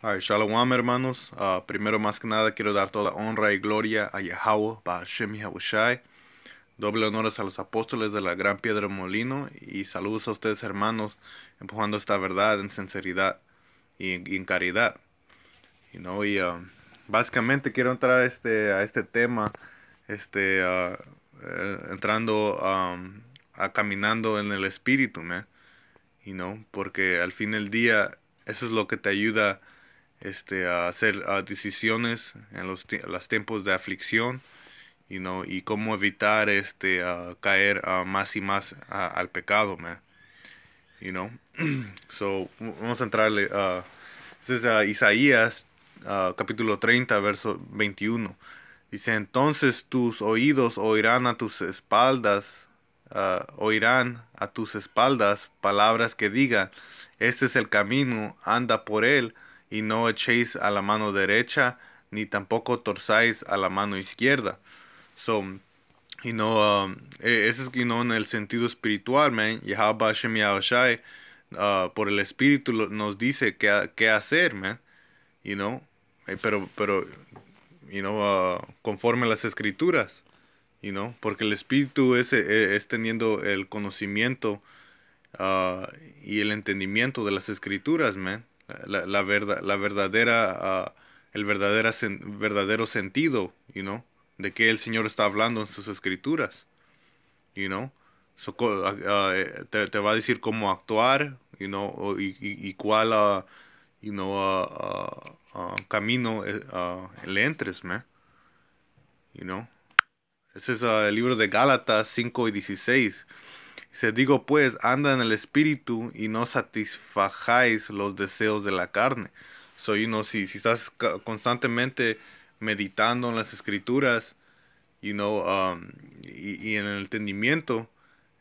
Shalom, hermanos. Primero, más que nada, quiero dar toda honra y gloria a Yahweh, Ba'ashem Yahushai. Doble honores a los apóstoles de la Gran Piedra Molino. Y saludos a ustedes, hermanos, empujando esta verdad en sinceridad y en caridad. Básicamente quiero entrar a este tema, entrando a caminando en el Espíritu, man. Porque al fin del día, eso es lo que te ayuda a hacer decisiones en los tiempos de aflicción, y cómo evitar caer más y más al pecado, man. You know? So, vamos a entrarle. Este es Isaías, capítulo 30, verso 21. Dice: entonces tus oídos oirán a tus espaldas, palabras que digan: este es el camino, anda por él, y no echéis a la mano derecha, ni tampoco torzáis a la mano izquierda. So, ese es, en el sentido espiritual, man. Yahweh Hashem Yahushai, por el espíritu nos dice qué hacer, man. You know, pero conforme a las escrituras, porque el espíritu es teniendo el conocimiento y el entendimiento de las escrituras, man. La verdad, el verdadero sentido, de que el Señor está hablando en sus escrituras, you know. Te va a decir cómo actuar, y cuál, camino le entres, man. Ese es el libro de Gálatas 5:16. Se digo pues, anda en el espíritu y no satisfajáis los deseos de la carne. So, si estás constantemente meditando en las escrituras, y en el entendimiento,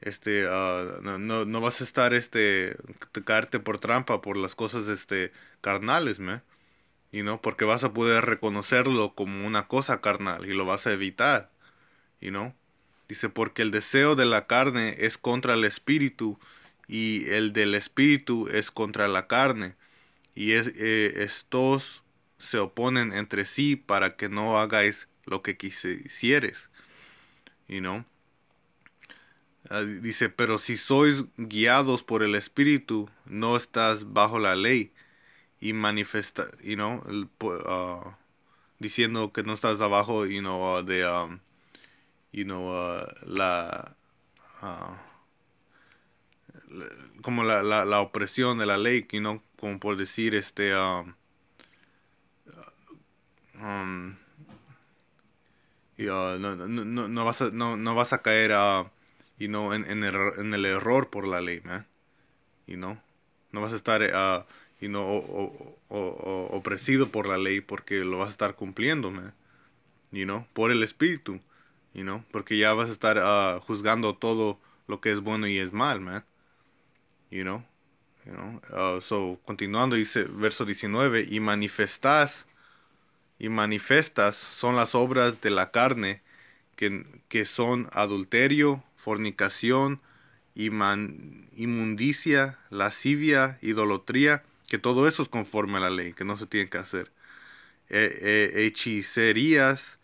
no vas a estar, caerte por trampa por las cosas, carnales, man. Porque vas a poder reconocerlo como una cosa carnal y lo vas a evitar, Dice: porque el deseo de la carne es contra el espíritu, y el del espíritu es contra la carne, y estos se oponen entre sí para que no hagáis lo que quisieres, you know. Dice: pero si sois guiados por el espíritu, no estás bajo la ley. Y manifiesta, diciendo que no estás abajo, de la uh, como la opresión de la ley, como por decir, um, no vas a caer, en el error por la ley, man. No vas a estar, opresido por la ley, porque lo vas a estar cumpliendo, man. Por el espíritu, porque ya vas a estar juzgando todo lo que es bueno y es mal, man. So, continuando, dice verso 19: y manifestas son las obras de la carne, que son adulterio, fornicación, inmundicia, lascivia, idolatría, que todo eso es conforme a la ley, que no se tiene que hacer. Hechicerías,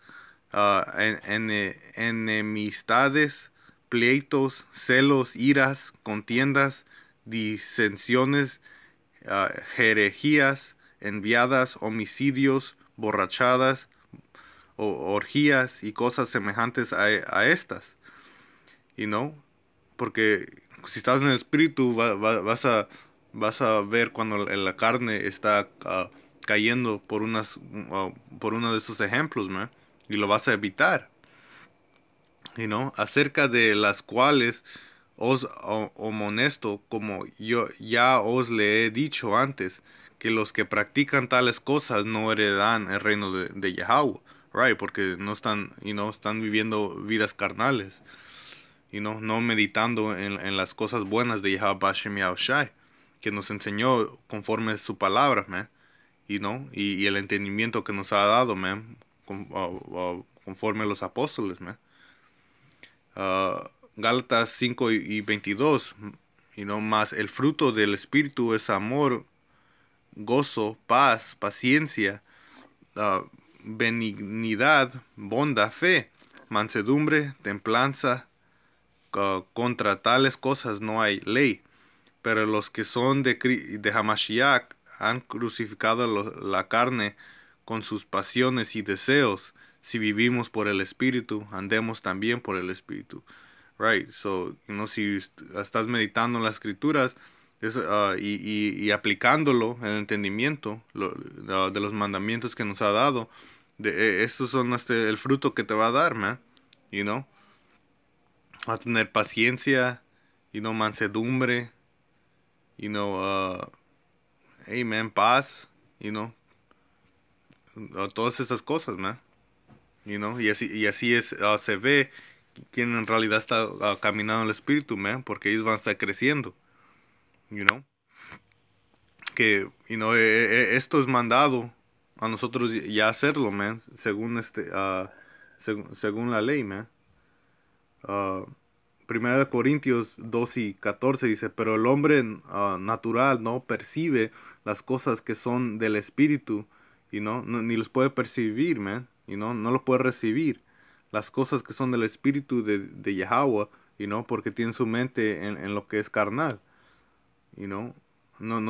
enemistades, pleitos, celos, iras, contiendas, disensiones, herejías, enviadas, homicidios, borrachadas, orgías y cosas semejantes a estas, porque si estás en el espíritu, vas a ver cuando la carne está cayendo por uno de esos ejemplos, man, y lo vas a evitar, acerca de las cuales os amonesto, como yo ya os le he dicho antes, que los que practican tales cosas no heredarán el reino de Yahweh, right? Porque no están, están viviendo vidas carnales, no meditando en las cosas buenas de Yahweh Hashem Yahushai, que nos enseñó conforme su palabra, man. Y el entendimiento que nos ha dado, man, conforme a los apóstoles, man. Gálatas 5:22, más el fruto del espíritu es amor, gozo, paz, paciencia, benignidad, bondad, fe, mansedumbre, templanza. Contra tales cosas no hay ley. Pero los que son de Hamashiach han crucificado la carne con sus pasiones y deseos. Si vivimos por el Espíritu, andemos también por el Espíritu. Right, so, si estás meditando en las Escrituras y aplicándolo, el entendimiento de los mandamientos que nos ha dado, estos son el fruto que te va a dar, man. Va a tener paciencia, mansedumbre, amen, paz, todas estas cosas, man. Y así es, se ve quién en realidad está caminando en el Espíritu, man, porque ellos van a estar creciendo, que, esto es mandado a nosotros ya hacerlo, man, según la ley, man. Primera de Corintios 2:14 dice, pero el hombre natural no percibe las cosas que son del Espíritu, ni los puede percibir, man, no lo puede recibir. Las cosas que son del Espíritu de Yahweh, porque tiene su mente en lo que es carnal, no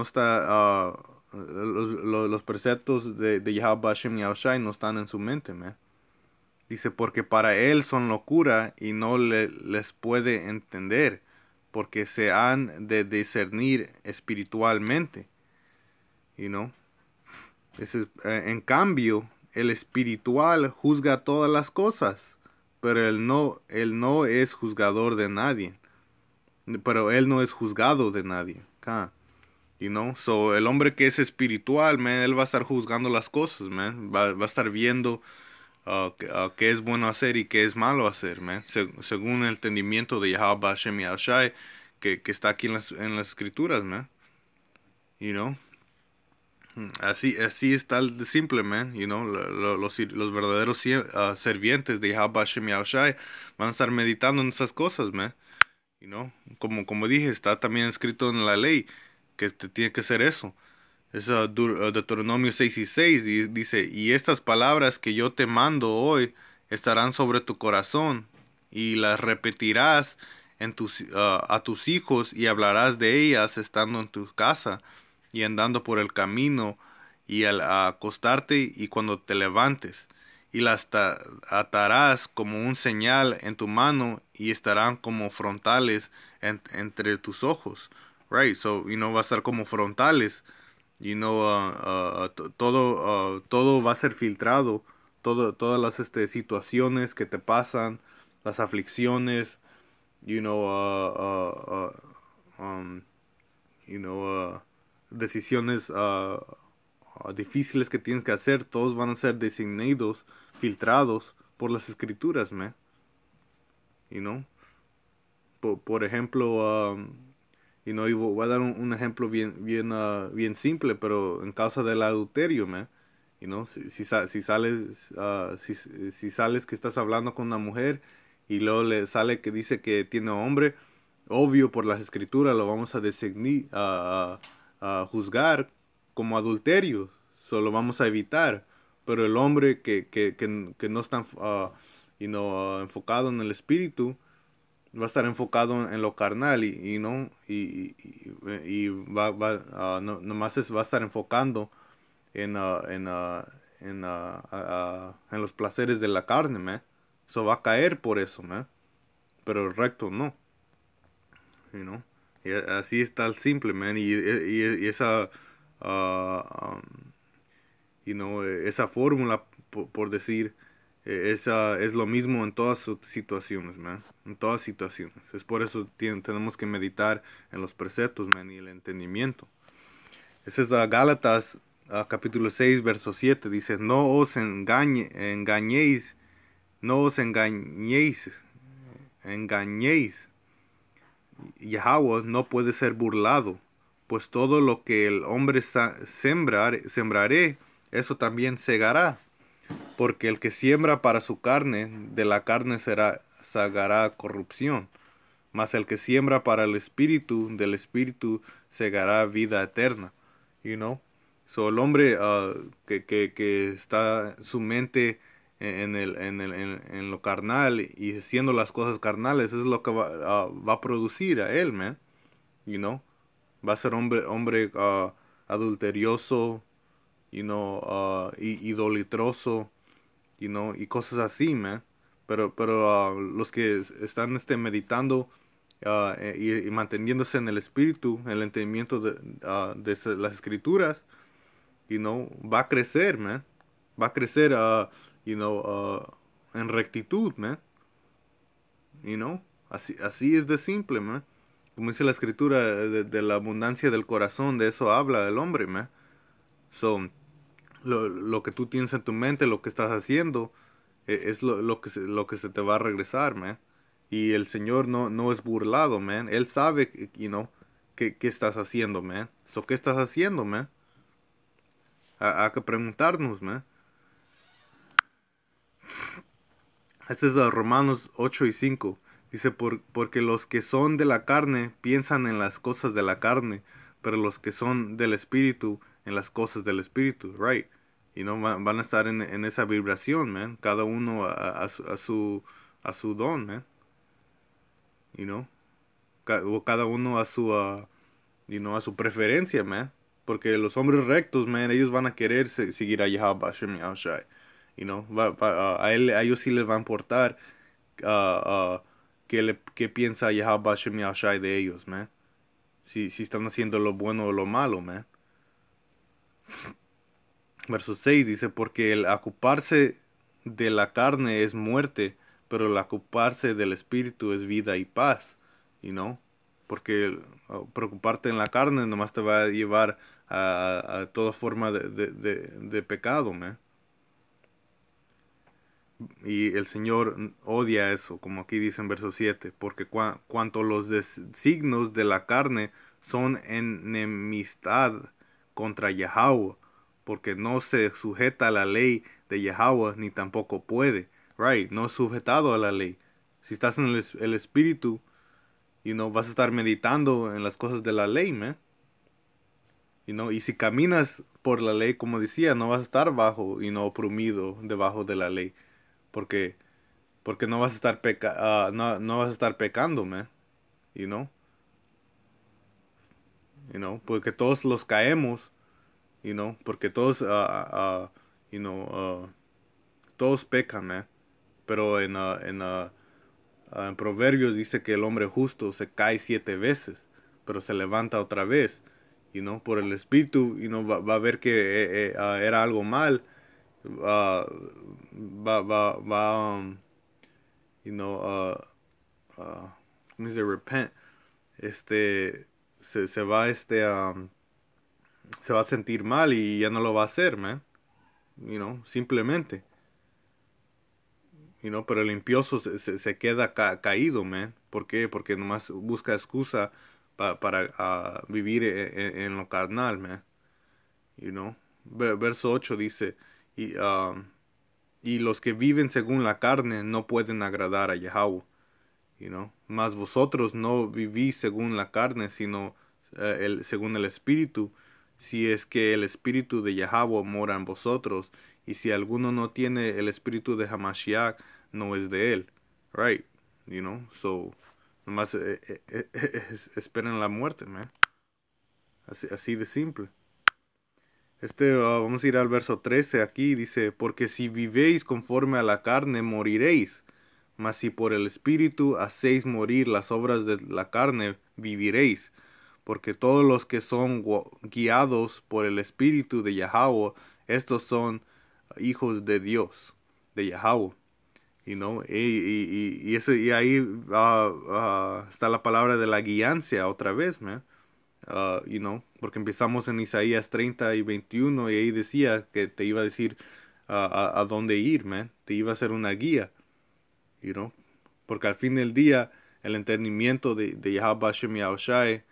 está, los preceptos de Yahweh Hashem Yahushai no están en su mente, man. Dice, porque para él son locura y no les puede entender, porque se han de discernir espiritualmente. En cambio, el espiritual juzga todas las cosas, pero él no es juzgador de nadie. Pero él no es juzgado de nadie. So, el hombre que es espiritual, man, él va a estar juzgando las cosas, man. Va a estar viendo qué es bueno hacer y qué es malo hacer, man. Según el entendimiento de Yahweh Hashem Yahushai que está aquí en las escrituras, man. Así está el simple, man. Los verdaderos servientes de Yahweh Hashem Yahushai van a estar meditando en esas cosas, man. Como dije, está también escrito en la ley que te tiene que hacer eso. Es Deuteronomio 6:6 dice, y estas palabras que yo te mando hoy estarán sobre tu corazón y las repetirás a tus hijos y hablarás de ellas estando en tu casa y andando por el camino y al acostarte y cuando te levantes, y las atarás como un señal en tu mano y estarán como frontales entre tus ojos. Right, so, va a estar como frontales. Todo va a ser filtrado, todas las situaciones que te pasan, las aflicciones, decisiones difíciles que tienes que hacer, todos van a ser designados, filtrados por las escrituras, man. Por ejemplo, y voy a dar un ejemplo bien simple, pero en causa del adulterio, man. Si sales, si sales que estás hablando con una mujer y luego le sale que dice que tiene hombre, obvio por las escrituras lo vamos a a juzgar como adulterio, solo vamos a evitar. Pero el hombre que no está enfocado en el espíritu, va a estar enfocado en lo carnal y nomás va a estar enfocando en los placeres de la carne, man. Eso va a caer por eso, man. Pero el recto no, y así está el simple, man. Y esa esa fórmula, por decir, esa es lo mismo en todas situaciones, man. En todas situaciones. Es por eso tenemos que meditar en los preceptos, man, y el entendimiento. Ese es Gálatas capítulo 6, verso 7. Dice, no os engañéis. Yahweh no puede ser burlado, pues todo lo que el hombre sembraré, eso también segará. Porque el que siembra para su carne, de la carne segará corrupción. Mas el que siembra para el espíritu, del espíritu segará vida eterna. So, el hombre que está su mente en lo carnal y haciendo las cosas carnales, eso es lo que va a producir a él, man. You know? Va a ser hombre adulterioso, idolatroso, y cosas así, man. Pero los que están meditando y manteniéndose en el espíritu, en el entendimiento de las escrituras, va a crecer, man. Va a crecer, en rectitud, man. Así es de simple, man. Como dice la escritura, de la abundancia del corazón, de eso habla el hombre, man. So, lo que tú tienes en tu mente, lo que estás haciendo, es lo que se te va a regresar, man. Y el Señor no es burlado, man. Él sabe, qué estás haciendo, man. So, ¿qué estás haciendo, man? Hay que preguntarnos, man. Este es Romanos 8:5. Dice, porque los que son de la carne piensan en las cosas de la carne, pero los que son del espíritu en las cosas del espíritu, right? Van a estar en esa vibración, man. Cada uno a su don, man. O cada uno a su preferencia, man. Porque los hombres rectos, man, ellos van a querer seguir a Yahweh Hashem Yahushai. A ellos sí les va a importar qué piensa Yahweh Hashem Yahushai de ellos, man. Si están haciendo lo bueno o lo malo, man. Verso 6 dice, porque el ocuparse de la carne es muerte, pero el ocuparse del espíritu es vida y paz, porque preocuparte en la carne nomás te va a llevar a toda forma de pecado, man. Y el Señor odia eso, como aquí dice en verso 7, porque cuanto los designios de la carne son enemistad contra Yahweh, porque no se sujeta a la ley de Yahweh, ni tampoco puede, right, no es sujetado a la ley. Si estás en el espíritu, vas a estar meditando en las cosas de la ley, man. Y si caminas por la ley, como decía, no vas a estar bajo y no oprimido debajo de la ley. Porque no vas a estar no vas a estar pecando, man. You know? Porque todos los caemos, porque todos todos pecan, man. Pero en Proverbios dice que el hombre justo se cae 7 veces, pero se levanta otra vez. Por el espíritu, va a ver que era algo mal. uh, va you know, ¿cómo dice? Repent. Este, se va, se va a sentir mal y ya no lo va a hacer, man. Simplemente. Pero el impioso se queda caído, man. ¿Por qué? Porque nomás busca excusa para vivir en lo carnal, man. Verso 8 dice, y los que viven según la carne no pueden agradar a Yahweh. Mas vosotros no vivís según la carne, sino según el Espíritu, si es que el Espíritu de Yahweh mora en vosotros, y si alguno no tiene el Espíritu de Hamashiach, no es de él. Right? So, nomás esperan la muerte, man. Así de simple. Vamos a ir al verso 13 aquí, dice, porque si vivéis conforme a la carne, moriréis. Mas si por el Espíritu hacéis morir las obras de la carne, viviréis. Porque todos los que son guiados por el Espíritu de Yahweh, estos son hijos de Dios, de Yahweh. Y ahí está la palabra de la guiancia otra vez, man. Porque empezamos en Isaías 30 y 21 y ahí decía que te iba a decir a dónde ir, man. Te iba a hacer una guía. Porque al fin del día el entendimiento de Yahweh Hashem Yahushai,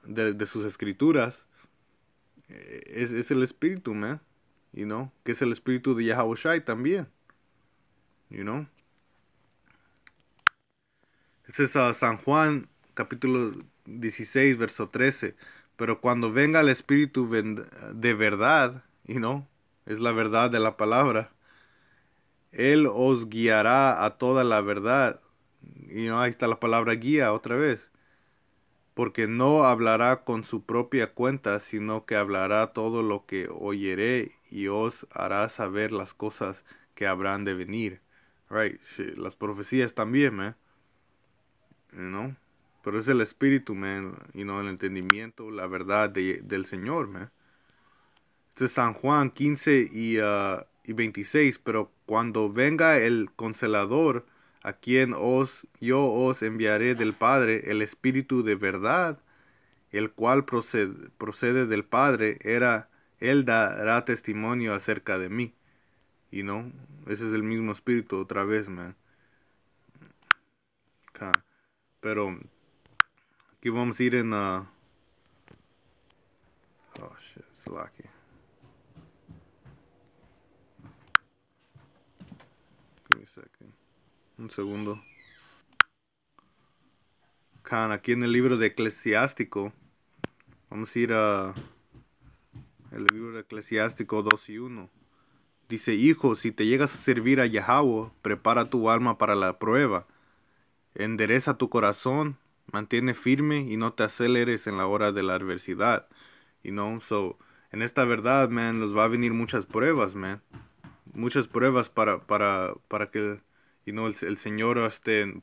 de sus escrituras, es el espíritu, man. Que es el espíritu de Yahushai también. Ese es San Juan capítulo 16 verso 13. Pero cuando venga el Espíritu de verdad, es la verdad de la palabra, Él os guiará a toda la verdad. Ahí está la palabra guía otra vez. Porque no hablará con su propia cuenta, sino que hablará todo lo que oyere y os hará saber las cosas que habrán de venir. Right, las profecías también, man. Pero es el espíritu, man. El entendimiento, la verdad del Señor, man. Este es San Juan 15 y 26. Pero cuando venga el Consolador, a quien yo os enviaré del Padre, el Espíritu de verdad, el cual procede del Padre, Él dará testimonio acerca de mí. Ese es el mismo Espíritu otra vez, man. Pero aquí vamos a ir en... oh, shit, it's lucky. Give me a second. Un segundo. Aquí en el libro de Eclesiástico, vamos a ir a el libro de Eclesiástico 2 y 1. Dice, hijo, si te llegas a servir a Yahweh, prepara tu alma para la prueba. Endereza tu corazón, mantiene firme y no te aceleres en la hora de la adversidad. So, en esta verdad, man, nos va a venir muchas pruebas, man. Muchas pruebas para que, el Señor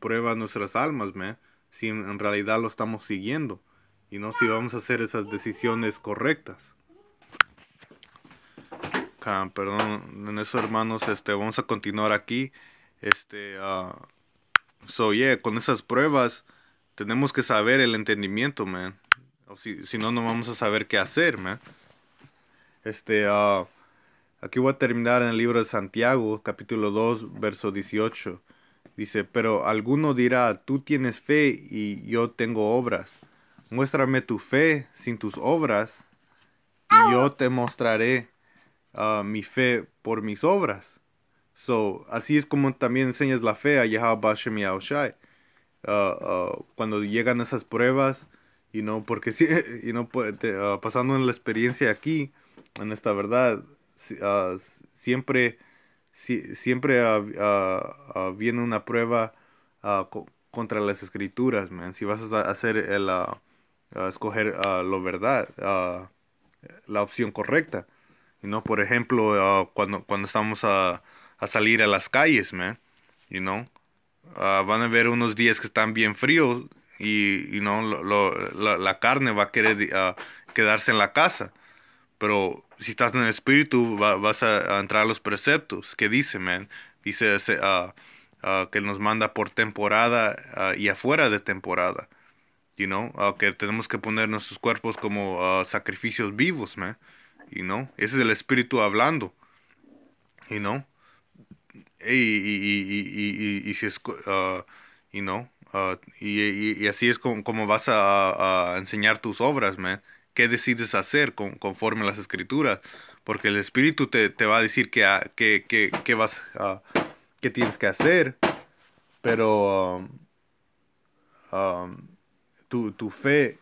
prueba nuestras almas, man. Si en realidad lo estamos siguiendo. Si vamos a hacer esas decisiones correctas. Perdón, en eso, hermanos, vamos a continuar aquí. Con esas pruebas tenemos que saber el entendimiento, man. O si no, no vamos a saber qué hacer, man. Aquí voy a terminar en el libro de Santiago, capítulo 2, verso 18. Dice, pero alguno dirá, tú tienes fe y yo tengo obras. Muéstrame tu fe sin tus obras y yo te mostraré mi fe por mis obras. Así es como también enseñas la fe a Yahweh Bashem Yahushai. Cuando llegan esas pruebas, porque pasando en la experiencia aquí, en esta verdad, siempre viene una prueba contra las escrituras, man. Si vas a hacer escoger lo verdad, la opción correcta. Por ejemplo, cuando estamos a salir a las calles, man, van a haber unos días que están bien fríos y la carne va a querer quedarse en la casa. Pero si estás en el espíritu, vas a entrar a los preceptos. ¿Qué dice, man? Dice que nos manda por temporada y afuera de temporada. Que tenemos que poner nuestros cuerpos como sacrificios vivos, man. Ese es el espíritu hablando. Y si es, y así es como vas a enseñar tus obras, man. ¿Qué decides hacer conforme a las escrituras? Porque el Espíritu te va a decir qué tienes que hacer. Pero tu fe,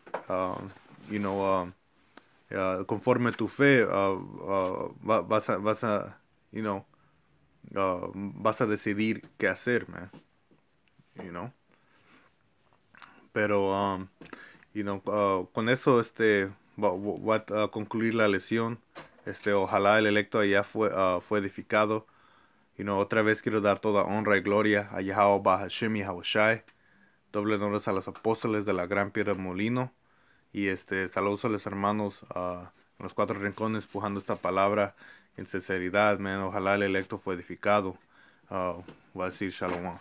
conforme a tu fe, vas a decidir qué hacer, man. Pero, con eso, voy a concluir la lección. Ojalá el electo allá fue edificado. Otra vez quiero dar toda honra y gloria a Yahweh Bahashem Yahushai. Doble honores a los apóstoles de la gran piedra molino. Y saludos a los hermanos en los cuatro rincones empujando esta palabra en sinceridad, man. Ojalá el electo fue edificado. Voy a decir shalom.